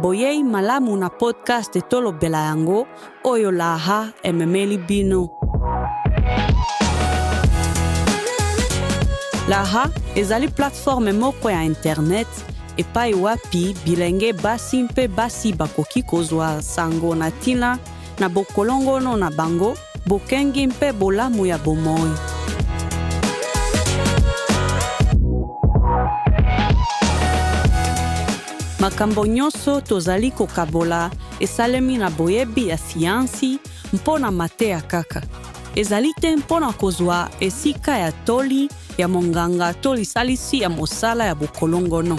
boyei malamu na podcast tolobela yango oyo laha ememeli bino. Laha ezali plateforme moko ya internet epai wapi bilenge basi mpe basi bakoki kozwa sango na tina na bokolongono na bango bokengi mpe bolamu ya bomoi. Makambo nyonso tozali kokabola esalemi na boyebi ya siansi mpona mateya kaka. Ezali te mpona kozwa esika ya toli ya monganga to lisalisi ya mosala ya bokolongono.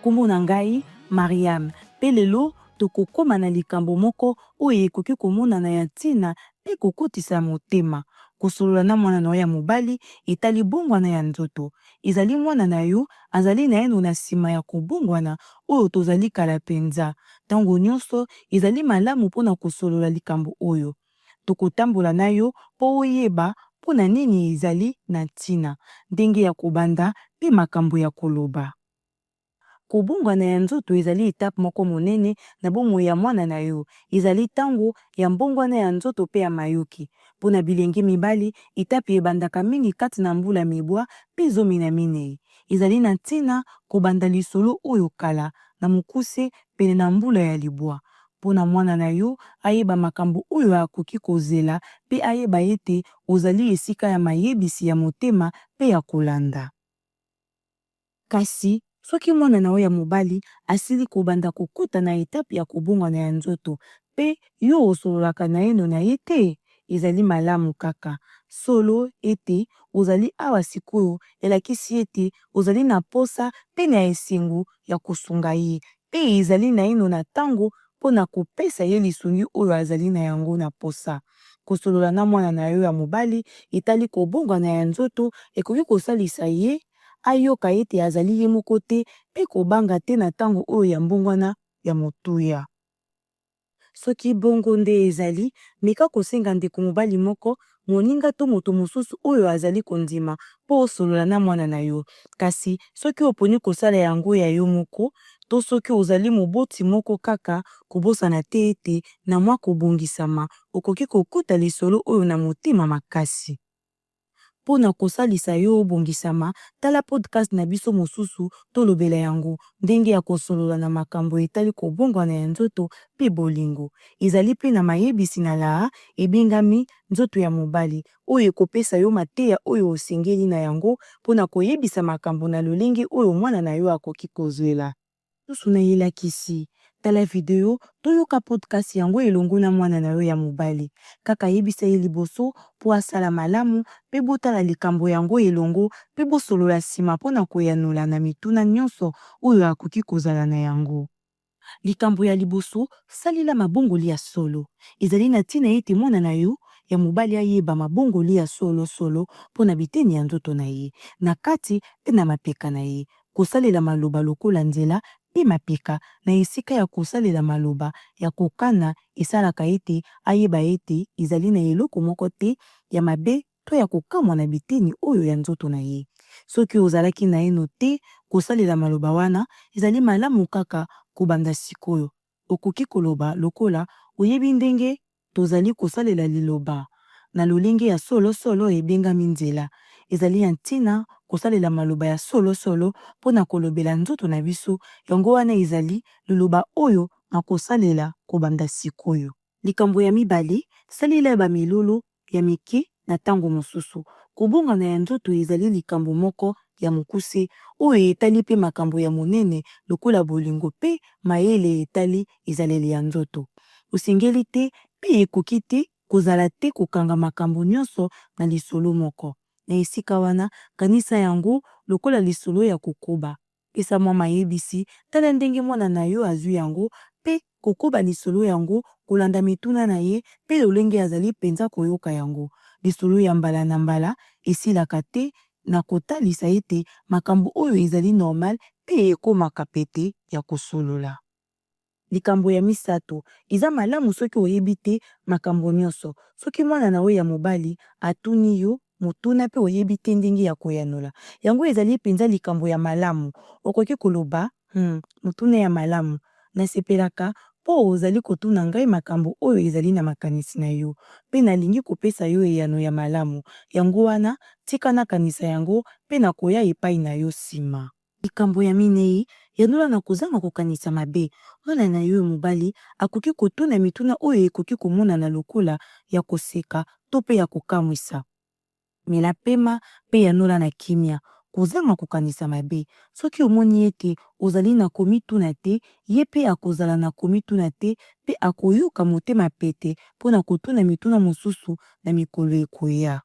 Kombo na ngai Mariam. Pe lelo tokokoma na likambo moko oyo ekoki komonana ya ntina pe kokotisa motema. Kosolola na mwana na yo ya mobali etali bongwana ya nzoto. Ezali mwana na yo azali na eno na nsima ya kobongwana oyo tozali kala penza. Tango nyonso ezali malamu mpona kosolola likambo oyo. Tokotambola na yo po oyeba mpona nini ezali na ntina. Ndenge ya kobanda pe makambo ya koloba. Kobongwana ya nzoto ezali etape moko monene na bomoi ya mwana na yo. Ezali tango ya mbongwana ya nzoto pe ya mayoki. Mpona bilenge mibali, etape ebandaka mingi kati na mbula mibwa pe zomi na minei. Ezali na ntina kobanda lisolo oyo kala na mokuse pene na mbula ya libwa. Mpona mwana na yo ayeba makambo oyo akoki kozela pe ayeba ete ozali esika ya mayebisi ya motema pe ya kolanda. Kasi soki mwana na yo ya mobali asili kobanda kokota na etape ya kobongwana ya nzoto pe yo osololaka na eno na ye te, ezali malamu kaka. Solo ete ozali awa sikoyo elakisi ete ozali na posa pe na esengo ya kosunga ye pe ezali na eno na tango mpona kopesa ye lisungi oyo azali na yango na posa. Kosolola na mwana na yo ya mobali etali kobongwana ya nzoto ekoki kosalisa ye ayoka ete azali ye moko te pe kobanga te na tango oyo ya mbongwana ya motuya. Soki bongo nde ezali, meka kosenga ndeko mobali moko, moninga to moto mosusu oyo azali kondima po osolola na mwana na yo. Kasi soki oponi kosala yango ya yo moko, to soki ozali moboti moko kaka kobosana te ete na mwa kobongisama, okoki kokuta lisolo oyo na motema makasi. Pona kosalisa yo obongisama, tala podcast na biso mosusu tolobela yango ndenge ya kosolola na makambo etali kobongwana ya nzoto pe bolingo. Ezali pe na mayebisi na laha ebengami nzoto ya mobali oyo ekopesa yo mateya oyo osengeli na yango pona koyebisa makambo na lolenge oyo mwana na yo akoki kozwela. Susu na yelakisi, tala video toyoka podcast yango elongo na mwana na yo ya mobali. Kaka yebisa ye liboso po asala malamu pe botala likambo yango elongo pe bosolola nsima mpona koyanola na mituna nyonso oyo akoki kozala na yango. Likambo ya liboso salila mabongoli ya solo. Ezali na ntina ete mwana na yo ya mobali ayeba mabongoli ya solo mpona biteni ya nzoto na ye, na kati pe na mapeka na ye. Kosalela maloba lokola nzela pe mapeka na esika ya kosalela maloba ya kokana esalaka ete ayeba ete ezali na eloko moko te ya mabe to ya kokamwa na biteni oyo ya nzoto na ye. Soki ozalaki na eno te kosalela maloba wana, ezali malamu kaka kobanda sikoyo. Okoki koloba lokola oyebi ndenge tozali kosalela liloba na lolenge ya solo ebengami nzela. Ezali ya ntina kosalela maloba ya solo mpona kolobela nzoto na biso, yango wana ezali liloba oyo na kosalela kobanda sikoyo. Likambo ya mibale salela ba milolo ya mike na tango mosusu. Kobongana ya nzoto ezali likambo moko ya mokuse oyo etali pe makambo ya monene lokola bolingo pe mayele etali ezaleli ya nzoto. Osengeli te pe ekoki te kozala te kokanga makambo nyonso na lisolo moko. Na esika wana kanisa yango lokola lisolo ya kokoba. Pesa mwa mayebisi tala ndenge mwana na yo azwi yango pe kokoba lisolo yango kolanda mituna na ye pe lolenge azali penza koyoka yango. Lisolo ya mbala na mbala esilaka te na kotalisa ete makambo oyo ezali normal pe ekomaka pete ya kosolola. Likambo ya misato eza malamu soki oyebi te makambo nyonso. Soki mwana na yo ya mobali atuni yo motuna mpe oyebi te ndenge ya koyanola, yango ezali mpenza likambo ya malamu. Okoki koloba motuna ya malamu, nasepelaka mpo ozali kotuna ngai makambo oyo ezali na makanisi na yo, mpe nalingi kopesa yo eyano ya malamu. Yango wana tika nakanisa yango mpe nakoya epai na yo nsima. Likambo ya minei yanola na kozanga kokanisa mabe. Mwana na yo mobali akoki kotuna mituna oyo ekoki komonana lokola ya koseka to mpe ya kokamwisa. Mela pema mpe yanola na kimia, kozanga kokanisa mabe. Soki omoni ete ozali na komituna te, ye mpe akozala na komituna te mpe akoyoka motema pete mpona kotuna mituna mosusu na mikolo ekoya.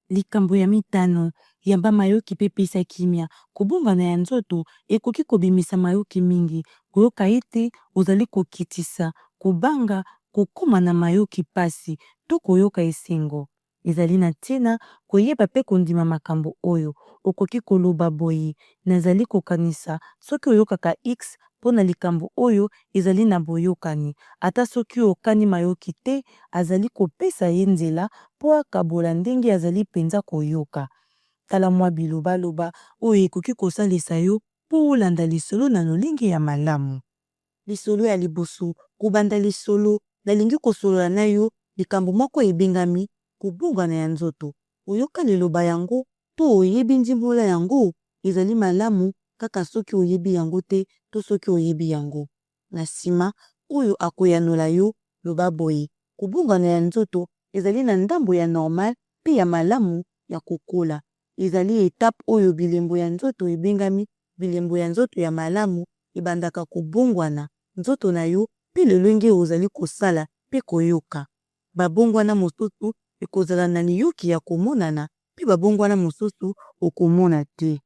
Likambo ya mitano yamba mayoki mpe pesa kimia. Kobongana ya nzoto ekoki kobimisa mayoki mingi. Koyoka ete ozali kokitisa, kobanga, kokoma na mayoki pasi to koyoka esengo. Ezali na ntina koyeba mpe kondima makambo oyo. Okoki koloba boye, nazali kokanisa soki oyokaka X mpona likambo oyo ezali na boyokani. Ata soki okani mayoki te, azali kopesa ye nzela mpo akabola ndenge azali mpenza koyoka. Tala mwa bilobaloba oyo ekoki kosalisa yo mpo olanda lisolo na lolenge ya malamu. Lisolo ya liboso, kobanda lisolo nalingi kosolola na yo likambo moko ebengami kobongana ya nzoto. Oyoka liloba yango to oyebi ndimbola yango, ezali malamu kaka soki oyebi yango te to soki oyebi yango. Na nsima oyo akoyanola yo loba boye, kobongana ya nzoto ezali na ndambo ya normal mpe ya malamu ya kokola. Ezali etape oyo bilembo ya nzoto ebengami bilembo ya nzoto ya malamu ebandaka kobongwana nzoto na yo mpe lolenge ozali kosala mpe koyoka. Babongwana mosusu ekozala na liyoki ya komonana mpe babongwana mosusu okomona te.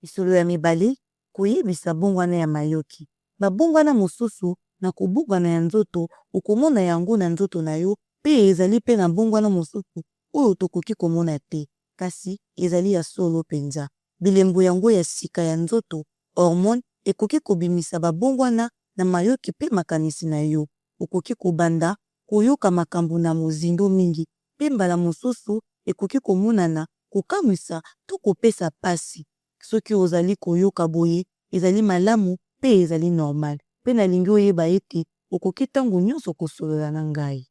Lisolo ya mibale, koyebisa bongwana ya mayoki. Babongwana mosusu na kobongwana ya nzoto okomona yango na nzoto na yo mpe ezali mpe na bongwana mosusu oyo tokoki komona te, kasi ezali ya solo penza. Bilembo yango ya sika ya nzoto, hormone, ekoki kobimisa babongwana na mayoki mpe makanisi na yo. Okoki kobanda koyoka makambo na mozindo mingi mpe mbala mosusu ekoki komonana kokamwisa to kopesa pasi. Soki ozali koyoka boye, ezali malamu mpe ezali normal. Mpe nalingi oyeba ete okoki ntango nyonso kosolola na ngai.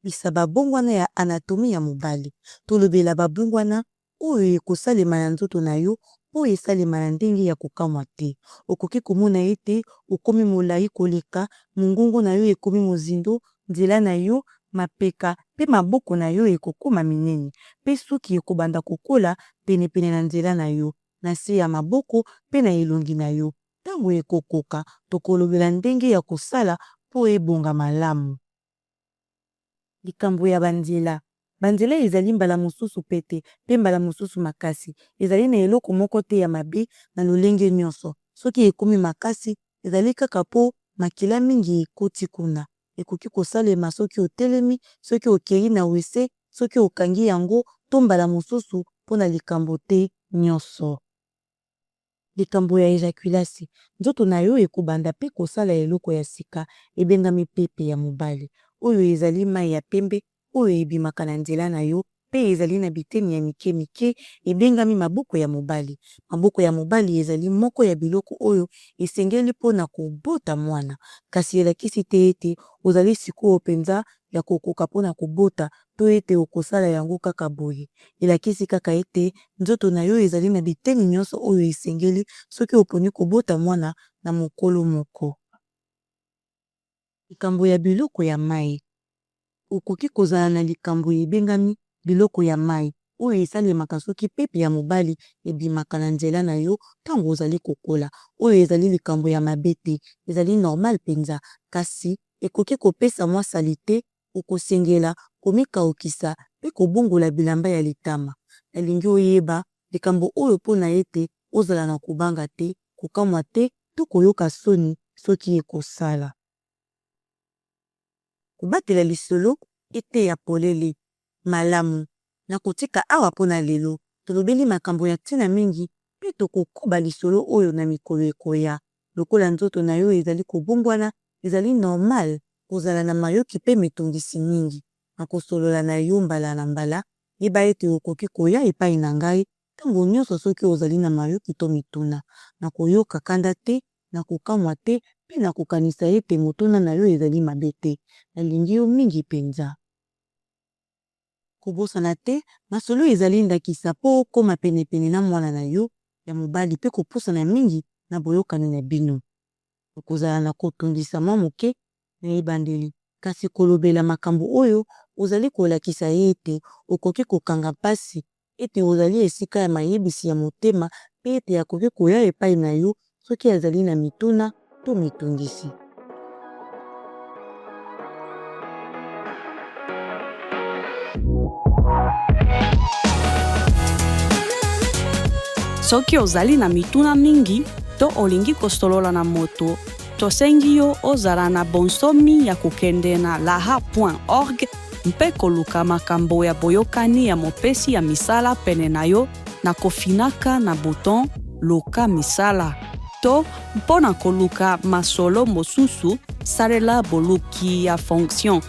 Bisa babongwana ya anatomi ya mobali. Tolobela babongwana oyo ekosalema na nzoto na yo oyo esalema na ndenge ya kokamwa te. Okoki komona ete okomi molai koleka, mongongo na yo ekomi mozindo, nzela na yo mapeka mpe maboko na yo ekokoma minene, mpe suki ekobanda kokola penepene na nzela na yo, na se ya maboko mpe na elongi na yo. Ntango ekokoka, tokolobela ndenge ya kosala mpo ebonga malamu. Likambo ya banzela. Banzela ezali mbala mosusu pete mpe mbala mosusu makasi. Ezali na eloko moko te ya mabe na lolenge nyonso. Soki ekomi makasi, ezali kaka po makila mingi ekoti kuna. Ekoki kosalema soki otelemi, soki okei na wese, soki okangi yango to mbala mosusu mpona likambo te nyonso. Likambo ya ejaculasi. Nzoto na yo ekobanda mpe kosala eloko ya sika ebengami pepe ya mobali. Oyo ezali mai ya pembe oyo ebimaka na nzela na yo mpe ezali na biteni ya mike mike ebengami maboko ya mobali. Maboko ya mobali ezali moko ya biloko oyo esengeli mpona kobota mwana. Kasi elakisi te ete ozali sikoyo penza ya kokoka mpona kobota to ete okosala yango kaka boye. Elakisi kaka ete nzoto na yo ezali na biteni nyonso oyo esengeli soki oponi kobota mwana na mokolo moko. Likambo ya biloko ya mai. Okoki kozala na likambo ebengami biloko ya mai oyo esalemaka soki pepe ya mobali ebimaka na nzela na yo ntango ozali kokola. Oyo ezali likambo ya mabe te, ezali normal penza, kasi ekoki kopesa mwa salite, okosengela komikaukisa mpe kobongola bilamba ya litama. Nalingi oyeba likambo oyo mpona ete ozala na kobanga te, kokamwa te to koyoka soni soki ekosala. Kobatela lisolo ete ya polele malamu. Na kotika awa mpona lelo, tolobeli makambo ya ntina mingi mpe tokokoba lisolo oyo na mikolo ekoya. lokola nzoto na yo ezali kobongwana, ezali normal kozala na mayoki mpe mitungisi mingi. Nakosolola na yo mbala na mbala, yeba ete okoki koya epai na ngai ntango nyonso soki ozali na mayoki to mituna. Nakoyoka kanda te, nakokamwa te, mpe nakokanisa ete motuna na yo ezali mabe te. Nalingi yo mingi mpenza. Kobosana te, masolo ezali ndakisa mpo okoma penepene na mwana na yo ya mobali mpe kopusana mingi na boyokani na bino. Okozala na kotungisa mwa moke na ebandeli, kasi kolobela makambo oyo ozali kolakisa ye ete okoki kokanga mpasi, ete ozali esika ya mayebisi ya motema mpe ete akoki koya epai na yo soki azali na mituna to mitungisi. Soki ozali na mituna mingi to olingi kosolola na moto, tosengi yo ozala na bonsomi ya kokende na laha.org mpe koluka makambo ya boyokani ya mopesi ya misala pene na yo na kofinaka na buton luka misala. To mpona koluka masolo mosusu, salela boluki ya fonction